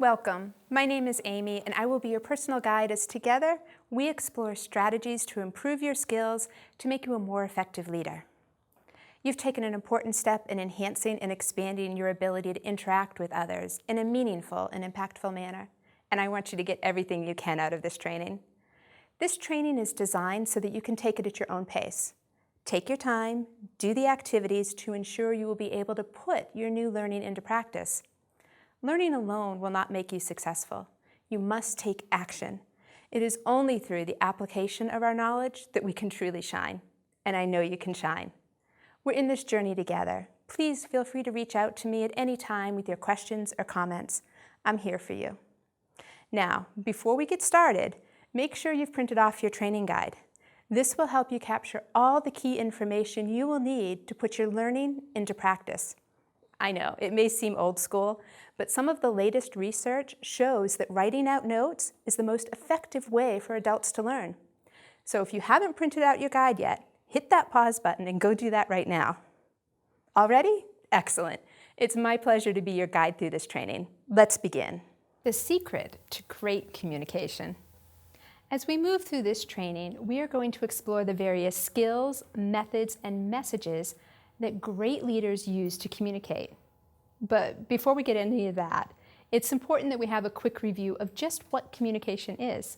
Welcome. My name is Amy, and I will be your personal guide as together we explore strategies to improve your skills to make you a more effective leader. You've taken an important step in enhancing and expanding your ability to interact with others in a meaningful and impactful manner, and I want you to get everything you can out of this training. This training is designed so that you can take it at your own pace. Take your time, do the activities to ensure you will be able to put your new learning into practice. Learning alone will not make you successful. You must take action. It is only through the application of our knowledge that we can truly shine, and I know you can shine. We're in this journey together. Please feel free to reach out to me at any time with your questions or comments. I'm here for you. Now, before we get started, make sure you've printed off your training guide. This will help you capture all the key information you will need to put your learning into practice. I know, it may seem old school, but some of the latest research shows that writing out notes is the most effective way for adults to learn. So if you haven't printed out your guide yet, hit that pause button and go do that right now. All ready? Excellent. It's my pleasure to be your guide through this training. Let's begin. The secret to great communication. As we move through this training, we are going to explore the various skills, methods, and messages that great leaders use to communicate. But before we get into any of that, it's important that we have a quick review of just what communication is.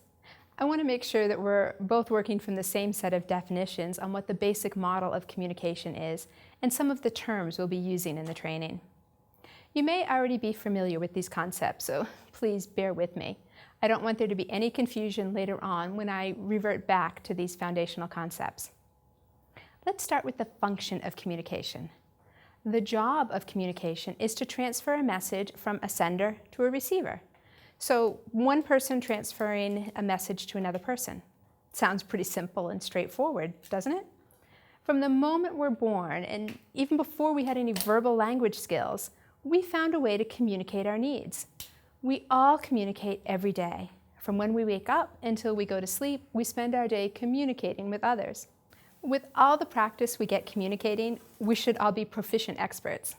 I want to make sure that we're both working from the same set of definitions on what the basic model of communication is and some of the terms we'll be using in the training. You may already be familiar with these concepts, so please bear with me. I don't want there to be any confusion later on when I revert back to these foundational concepts. Let's start with the function of communication. The job of communication is to transfer a message from a sender to a receiver. So one person transferring a message to another person. Sounds pretty simple and straightforward, doesn't it? From the moment we're born, and even before we had any verbal language skills, we found a way to communicate our needs. We all communicate every day. From when we wake up until we go to sleep, we spend our day communicating with others. With all the practice we get communicating, we should all be proficient experts.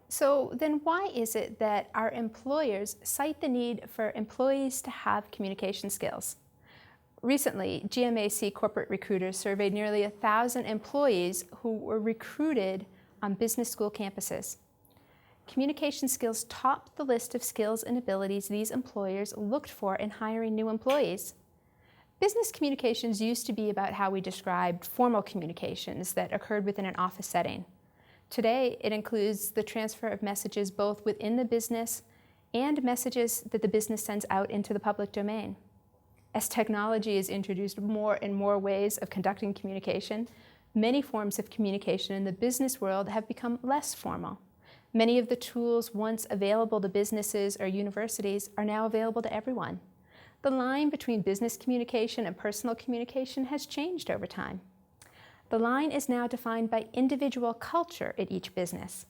So then why is it that our employers cite the need for employees to have communication skills? Recently, GMAC Corporate Recruiters surveyed nearly 1,000 employees who were recruited on business school campuses. Communication skills topped the list of skills and abilities these employers looked for in hiring new employees. Business communications used to be about how we described formal communications that occurred within an office setting. Today, it includes the transfer of messages both within the business and messages that the business sends out into the public domain. As technology has introduced more and more ways of conducting communication, many forms of communication in the business world have become less formal. Many of the tools once available to businesses or universities are now available to everyone. The line between business communication and personal communication has changed over time. The line is now defined by individual culture at each business.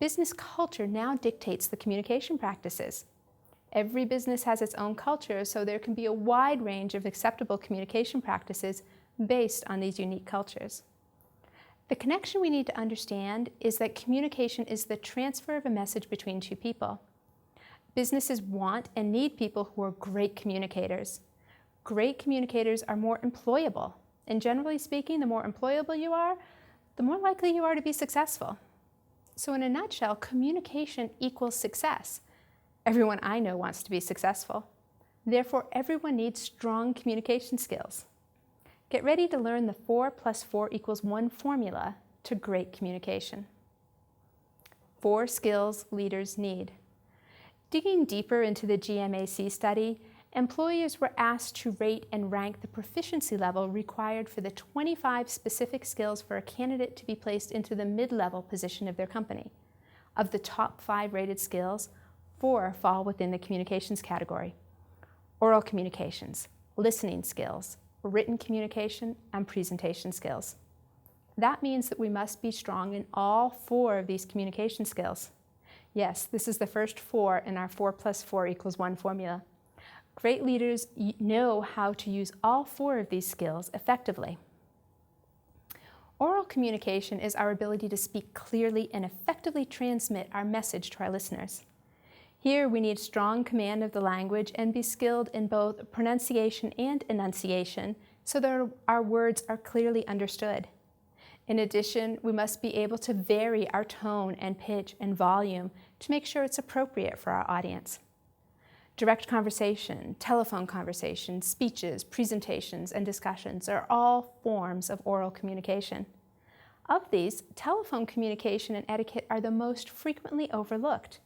Business culture now dictates the communication practices. Every business has its own culture, so there can be a wide range of acceptable communication practices based on these unique cultures. The connection we need to understand is that communication is the transfer of a message between two people. Businesses want and need people who are great communicators. Great communicators are more employable, and generally speaking, the more employable you are, the more likely you are to be successful. So in a nutshell, communication equals success. Everyone I know wants to be successful. Therefore, everyone needs strong communication skills. Get ready to learn the 4 + 4 = 1 formula to great communication. 4 skills leaders need. Digging deeper into the GMAC study, employers were asked to rate and rank the proficiency level required for the 25 specific skills for a candidate to be placed into the mid-level position of their company. Of the top 5 rated skills, 4 fall within the communications category: oral communications, listening skills, written communication, and presentation skills. That means that we must be strong in all 4 of these communication skills. Yes, this is the first 4 in our 4 + 4 = 1 formula. Great leaders know how to use all 4 of these skills effectively. Oral communication is our ability to speak clearly and effectively transmit our message to our listeners. Here we need strong command of the language and be skilled in both pronunciation and enunciation so that our words are clearly understood. In addition, we must be able to vary our tone and pitch and volume to make sure it's appropriate for our audience. Direct conversation, telephone conversation, speeches, presentations, and discussions are all forms of oral communication. Of these, telephone communication and etiquette are the most frequently overlooked.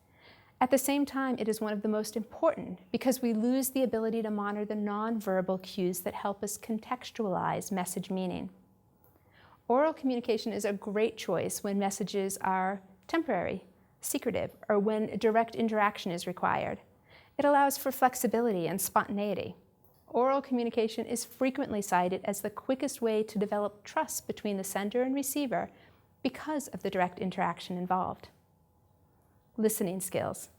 At the same time, it is one of the most important because we lose the ability to monitor the nonverbal cues that help us contextualize message meaning. Oral communication is a great choice when messages are temporary, secretive, or when direct interaction is required. It allows for flexibility and spontaneity. Oral communication is frequently cited as the quickest way to develop trust between the sender and receiver because of the direct interaction involved. Listening skills.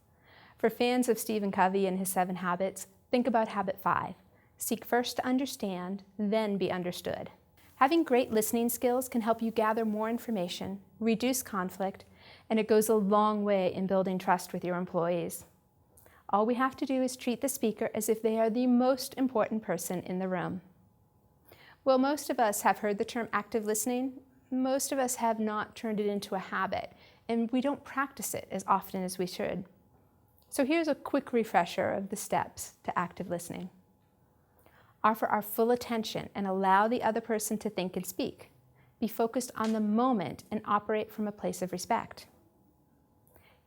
For fans of Stephen Covey and his 7 habits, think about habit 5. Seek first to understand, then be understood. Having great listening skills can help you gather more information, reduce conflict, and it goes a long way in building trust with your employees. All we have to do is treat the speaker as if they are the most important person in the room. Well, most of us have heard the term active listening. Most of us have not turned it into a habit, and we don't practice it as often as we should. So here's a quick refresher of the steps to active listening. Offer our full attention and allow the other person to think and speak. Be focused on the moment and operate from a place of respect.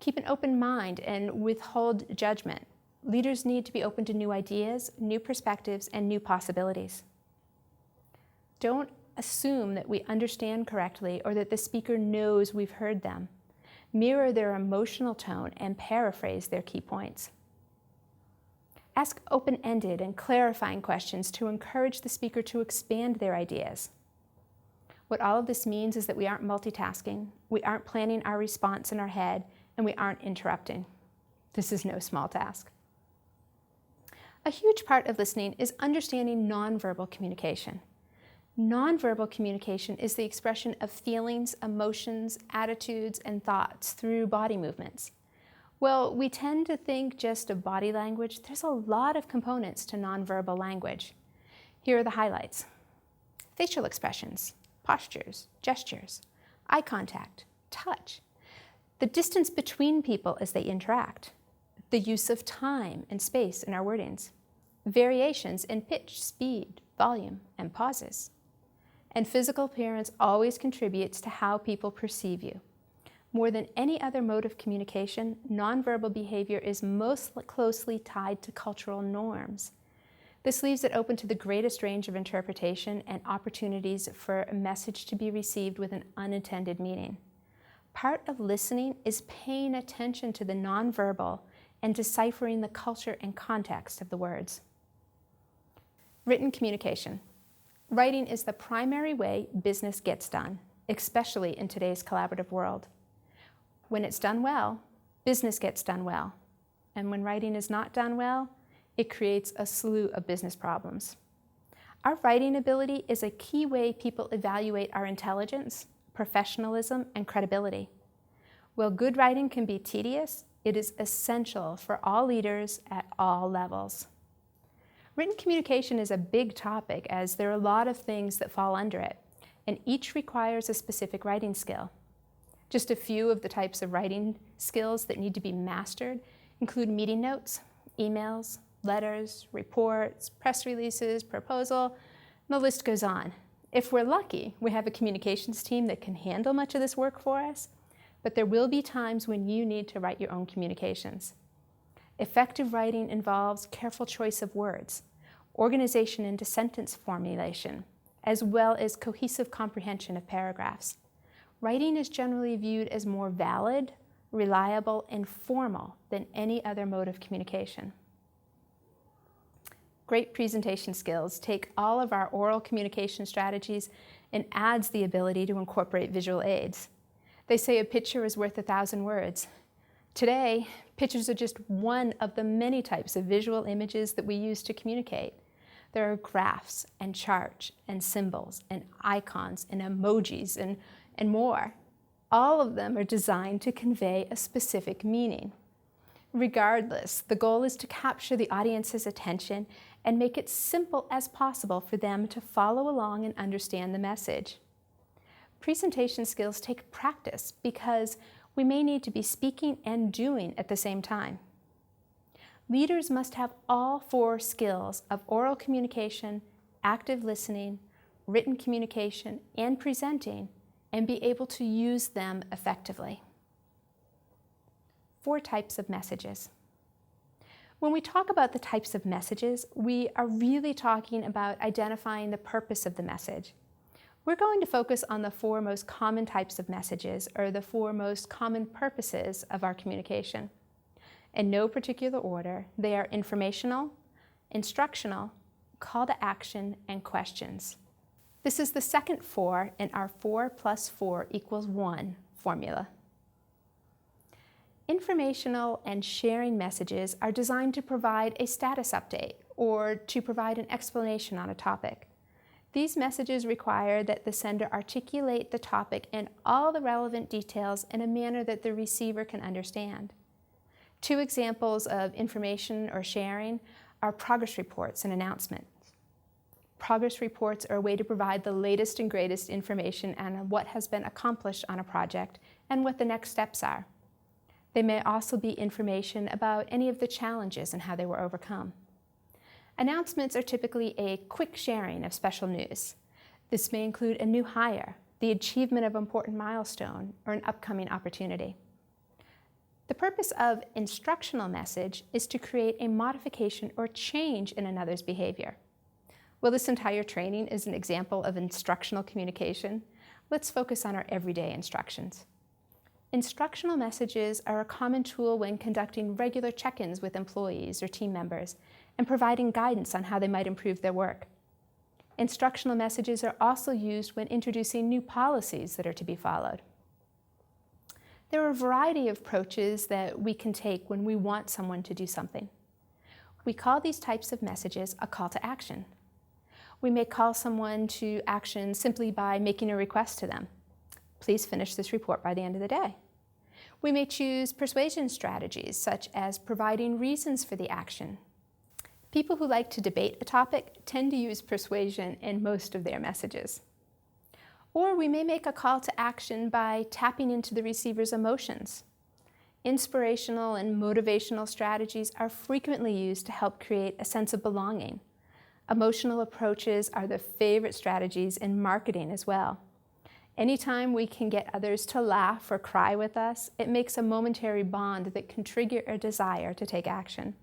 Keep an open mind and withhold judgment. Leaders need to be open to new ideas, new perspectives, and new possibilities. Don't assume that we understand correctly or that the speaker knows we've heard them. Mirror their emotional tone and paraphrase their key points. Ask open-ended and clarifying questions to encourage the speaker to expand their ideas. What all of this means is that we aren't multitasking, we aren't planning our response in our head, and we aren't interrupting. This is no small task. A huge part of listening is understanding nonverbal communication. Nonverbal communication is the expression of feelings, emotions, attitudes, and thoughts through body movements. Well, we tend to think just of body language. There's a lot of components to nonverbal language. Here are the highlights. Facial expressions, postures, gestures, eye contact, touch, the distance between people as they interact, the use of time and space in our wordings, variations in pitch, speed, volume, and pauses. And physical appearance always contributes to how people perceive you. More than any other mode of communication, nonverbal behavior is most closely tied to cultural norms. This leaves it open to the greatest range of interpretation and opportunities for a message to be received with an unintended meaning. Part of listening is paying attention to the nonverbal and deciphering the culture and context of the words. Written communication. Writing is the primary way business gets done, especially in today's collaborative world. When it's done well, business gets done well. And when writing is not done well, it creates a slew of business problems. Our writing ability is a key way people evaluate our intelligence, professionalism, and credibility. While good writing can be tedious, it is essential for all leaders at all levels. Written communication is a big topic as there are a lot of things that fall under it, and each requires a specific writing skill. Just a few of the types of writing skills that need to be mastered include meeting notes, emails, letters, reports, press releases, proposal, and the list goes on. If we're lucky, we have a communications team that can handle much of this work for us, but there will be times when you need to write your own communications. Effective writing involves careful choice of words, organization into sentence formulation, as well as cohesive comprehension of paragraphs. Writing is generally viewed as more valid, reliable, and formal than any other mode of communication. Great presentation skills take all of our oral communication strategies and adds the ability to incorporate visual aids. They say a picture is worth 1,000 words. Today, pictures are just one of the many types of visual images that we use to communicate. There are graphs and charts and symbols and icons and emojis and more. All of them are designed to convey a specific meaning. Regardless, the goal is to capture the audience's attention and make it simple as possible for them to follow along and understand the message. Presentation skills take practice because we may need to be speaking and doing at the same time. Leaders must have all 4 skills of oral communication, active listening, written communication, and presenting, and be able to use them effectively. 4 types of messages. When we talk about the types of messages, we are really talking about identifying the purpose of the message. We're going to focus on the 4 most common types of messages, or the 4 most common purposes of our communication. In no particular order, they are informational, instructional, call to action, and questions. This is the second 4 in our 4 + 4 = 1 formula. Informational and sharing messages are designed to provide a status update or to provide an explanation on a topic. These messages require that the sender articulate the topic and all the relevant details in a manner that the receiver can understand. 2 examples of information or sharing are progress reports and announcements. Progress reports are a way to provide the latest and greatest information on what has been accomplished on a project and what the next steps are. They may also be information about any of the challenges and how they were overcome. Announcements are typically a quick sharing of special news. This may include a new hire, the achievement of an important milestone, or an upcoming opportunity. The purpose of instructional message is to create a modification or change in another's behavior. While this entire training is an example of instructional communication, let's focus on our everyday instructions. Instructional messages are a common tool when conducting regular check-ins with employees or team members and providing guidance on how they might improve their work. Instructional messages are also used when introducing new policies that are to be followed. There are a variety of approaches that we can take when we want someone to do something. We call these types of messages a call to action. We may call someone to action simply by making a request to them. Please finish this report by the end of the day. We may choose persuasion strategies, such as providing reasons for the action. People who like to debate a topic tend to use persuasion in most of their messages. Or we may make a call to action by tapping into the receiver's emotions. Inspirational and motivational strategies are frequently used to help create a sense of belonging. Emotional approaches are the favorite strategies in marketing as well. Anytime we can get others to laugh or cry with us, it makes a momentary bond that can trigger a desire to take action.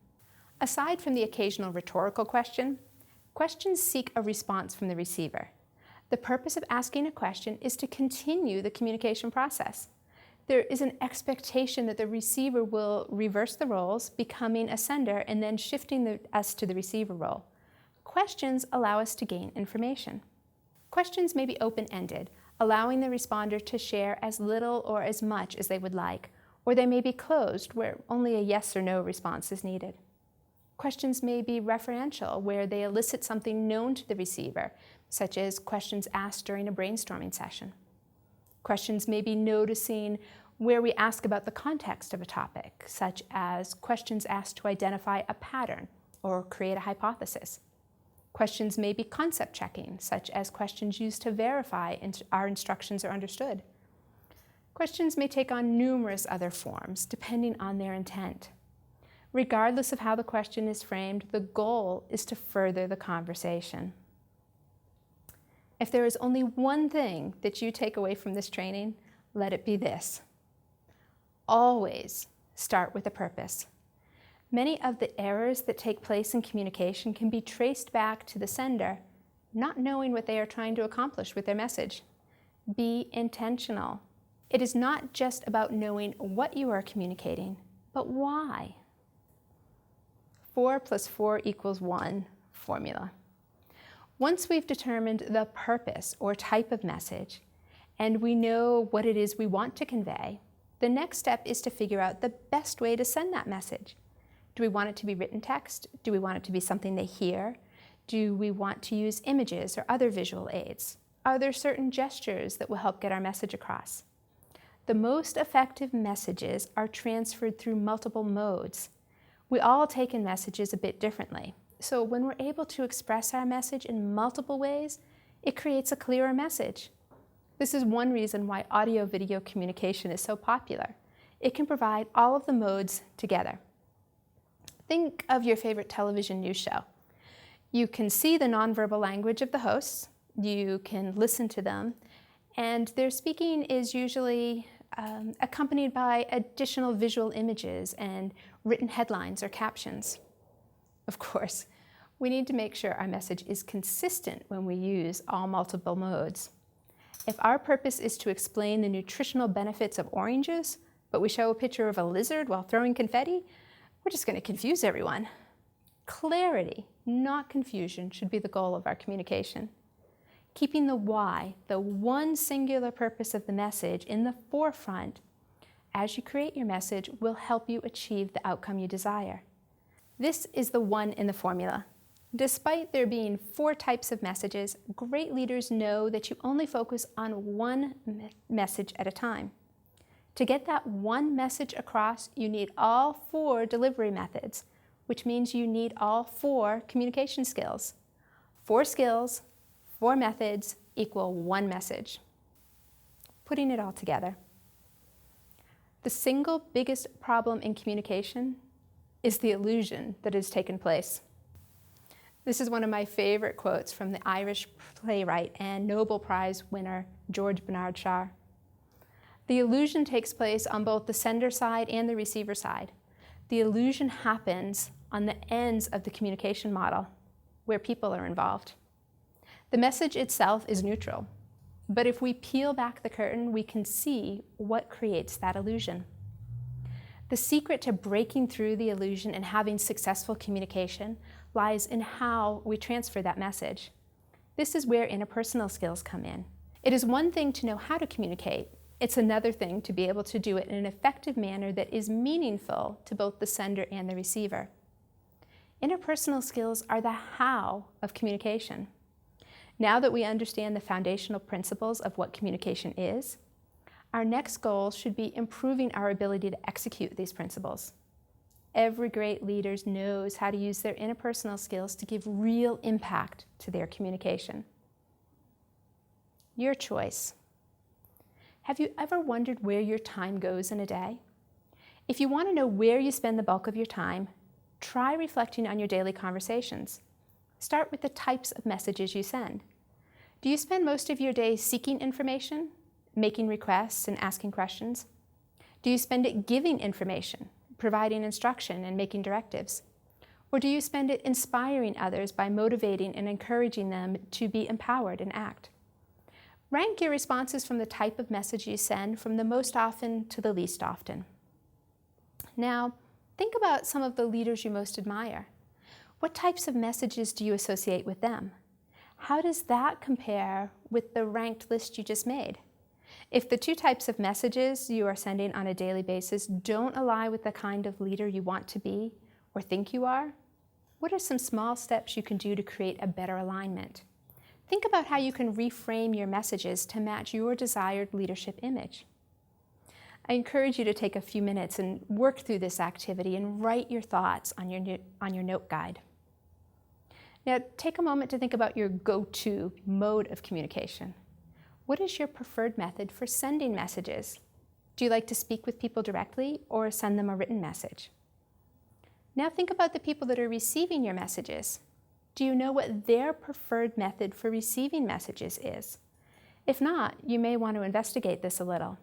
Aside from the occasional rhetorical question, questions seek a response from the receiver. The purpose of asking a question is to continue the communication process. There is an expectation that the receiver will reverse the roles, becoming a sender and then shifting us to the receiver role. Questions allow us to gain information. Questions may be open-ended, allowing the responder to share as little or as much as they would like, or they may be closed, where only a yes or no response is needed. Questions may be referential, where they elicit something known to the receiver, such as questions asked during a brainstorming session. Questions may be noticing, where we ask about the context of a topic, such as questions asked to identify a pattern or create a hypothesis. Questions may be concept checking, such as questions used to verify our instructions are understood. Questions may take on numerous other forms, depending on their intent. Regardless of how the question is framed, the goal is to further the conversation. If there is only one thing that you take away from this training, let it be this. Always start with a purpose. Many of the errors that take place in communication can be traced back to the sender not knowing what they are trying to accomplish with their message. Be intentional. It is not just about knowing what you are communicating, but why. 4 + 4 = 1 formula. Once we've determined the purpose or type of message, and we know what it is we want to convey, the next step is to figure out the best way to send that message. Do we want it to be written text? Do we want it to be something they hear? Do we want to use images or other visual aids? Are there certain gestures that will help get our message across? The most effective messages are transferred through multiple modes. We all take in messages a bit differently. So when we're able to express our message in multiple ways, it creates a clearer message. This is one reason why audio-video communication is so popular. It can provide all of the modes together. Think of your favorite television news show. You can see the nonverbal language of the hosts, you can listen to them, and their speaking is usually accompanied by additional visual images and written headlines or captions. Of course, we need to make sure our message is consistent when we use all multiple modes. If our purpose is to explain the nutritional benefits of oranges, but we show a picture of a lizard while throwing confetti, we're just going to confuse everyone. Clarity, not confusion, should be the goal of our communication. Keeping the why, the one singular purpose of the message, in the forefront as you create your message will help you achieve the outcome you desire. This is the one in the formula. Despite there being 4 types of messages, great leaders know that you only focus on one message at a time. To get that one message across, you need all 4 delivery methods, which means you need all 4 communication skills. 4 skills, 4 methods equal 1 message. Putting it all together. The single biggest problem in communication is the illusion that has taken place. This is one of my favorite quotes from the Irish playwright and Nobel Prize winner George Bernard Shaw. The illusion takes place on both the sender side and the receiver side. The illusion happens on the ends of the communication model, where people are involved. The message itself is neutral, but if we peel back the curtain, we can see what creates that illusion. The secret to breaking through the illusion and having successful communication lies in how we transfer that message. This is where interpersonal skills come in. It is one thing to know how to communicate. It's another thing to be able to do it in an effective manner that is meaningful to both the sender and the receiver. Interpersonal skills are the how of communication. Now that we understand the foundational principles of what communication is, our next goal should be improving our ability to execute these principles. Every great leader knows how to use their interpersonal skills to give real impact to their communication. Your choice. Have you ever wondered where your time goes in a day? If you want to know where you spend the bulk of your time, try reflecting on your daily conversations. Start with the types of messages you send. Do you spend most of your day seeking information, making requests and asking questions? Do you spend it giving information, providing instruction and making directives? Or do you spend it inspiring others by motivating and encouraging them to be empowered and act? Rank your responses from the type of message you send from the most often to the least often. Now, think about some of the leaders you most admire. What types of messages do you associate with them? How does that compare with the ranked list you just made? If the 2 types of messages you are sending on a daily basis don't align with the kind of leader you want to be or think you are, what are some small steps you can do to create a better alignment? Think about how you can reframe your messages to match your desired leadership image. I encourage you to take a few minutes and work through this activity and write your thoughts on your note guide. Now, take a moment to think about your go-to mode of communication. What is your preferred method for sending messages? Do you like to speak with people directly or send them a written message? Now think about the people that are receiving your messages. Do you know what their preferred method for receiving messages is? If not, you may want to investigate this a little.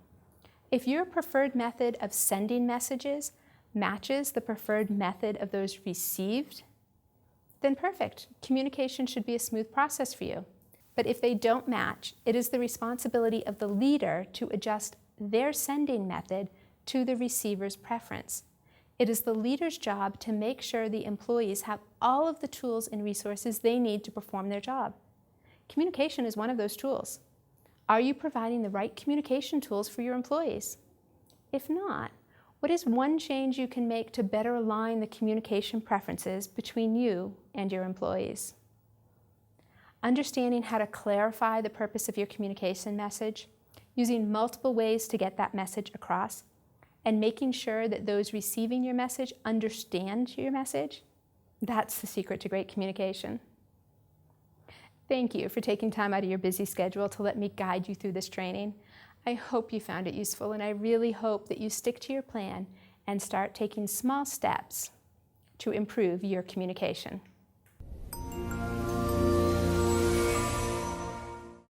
If your preferred method of sending messages matches the preferred method of those received, then perfect. Communication should be a smooth process for you. But if they don't match, it is the responsibility of the leader to adjust their sending method to the receiver's preference. It is the leader's job to make sure the employees have all of the tools and resources they need to perform their job. Communication is one of those tools. Are you providing the right communication tools for your employees? If not, what is one change you can make to better align the communication preferences between you and your employees? Understanding how to clarify the purpose of your communication message using multiple ways to get that message across, and making sure that those receiving your message understand your message, that's the secret to great communication. Thank you for taking time out of your busy schedule to let me guide you through this training. I hope you found it useful, and I really hope that you stick to your plan and start taking small steps to improve your communication.